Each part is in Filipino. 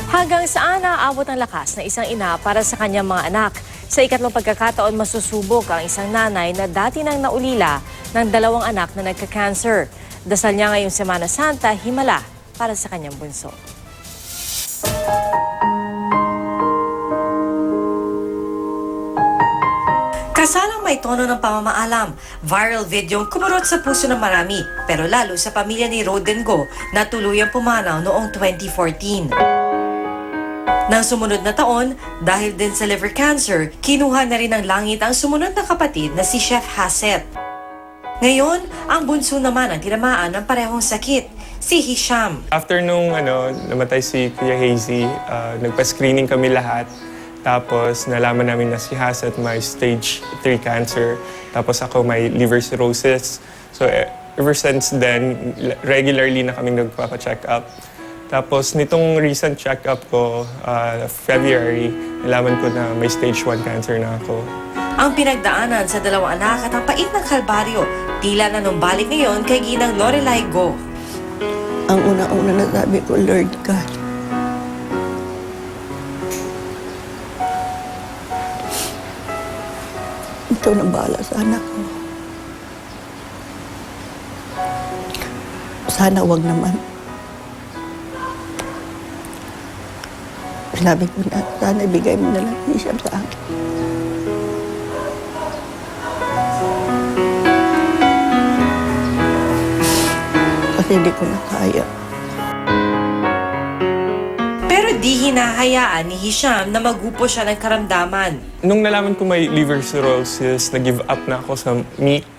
Hanggang saan naaabot ang lakas ng isang ina para sa kanyang mga anak? Sa ikatlong pagkakataon, masusubok ang isang nanay na dati nang naulila ng dalawang anak na nagka-cancer. Dasal niya ngayong Semana Santa, himala para sa kanyang bunso. Kasalang may tono ng pamamaalam, viral video kumurot sa puso ng marami, pero lalo sa pamilya ni Roden Go na tuluyang pumanaw noong 2014. Nang sumunod na taon, dahil din sa liver cancer, kinuha na rin ng langit ang sumunod na kapatid na si Chef Haset. Ngayon, ang bunso naman ang tinamaan ng parehong sakit, si Hisham. After nung namatay si Kuya Hazy, nagpa-screening kami lahat. Tapos nalaman namin na si Haset may stage 3 cancer. Tapos ako may liver cirrhosis. So ever since then, regularly na kami nagpapa-check up. Tapos nitong recent check-up ko, February, nalaman ko na may stage 1 cancer na ako. Ang pinagdaanan sa dalawang anak at ang pait ng kalbaryo, tila na numbalik ngayon kay Ginang Lorelai Go. Ang una-una na sabi ko, Lord God, ikaw na bahala sa anak ko. Sana wag naman. Sabi ko na, sana ibigay mo na lang siya sa akin. Kasi hindi ko na kaya. Pero di hinahayaan ni Hisham na magupo siya ng karamdaman. Nung nalaman ko may liver cirrhosis, nag-give up na ako sa meat.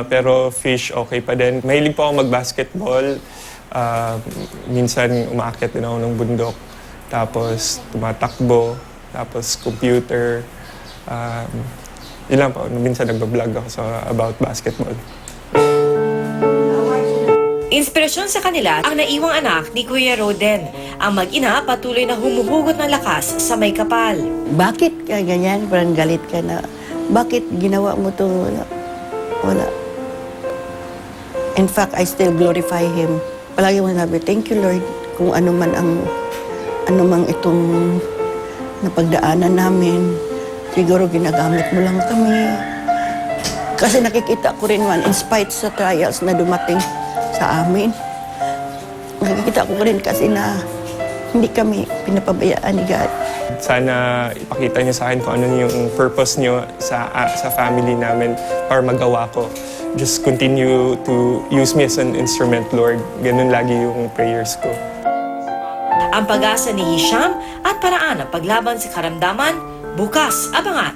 Pero fish, okay pa din. Mahilig po ako mag-basketball. Minsan umaakyat din ako ng bundok. Tapos tumatakbo. Tapos computer. Yun lang po. Minsan nagbablog ako about basketball. Inspirasyon sa kanila ang naiwang anak ni Kuya Roden. Ang mag-ina patuloy na humuhugot ng lakas sa may kapal. Bakit ka ganyan? Parang galit ka na. Bakit ginawa mo to? Wala. In fact, I still glorify Him. Palagi mo sabi, thank you Lord, kung ano mang itong napagdaanan namin. Siguro ginagamit mo lang kami. Kasi nakikita ko rin man, in spite sa trials na dumating sa amin, nakikita ko rin kasi na hindi kami pinapabayaan ni God. Sana ipakita niyo sa akin kung ano yung purpose niyo sa family namin para magawa ko. Just continue to use me as an instrument, Lord. Ganun lagi yung prayers ko. Ang pag-asa ni Hisham at paraan ng paglaban sa karamdaman, bukas abangan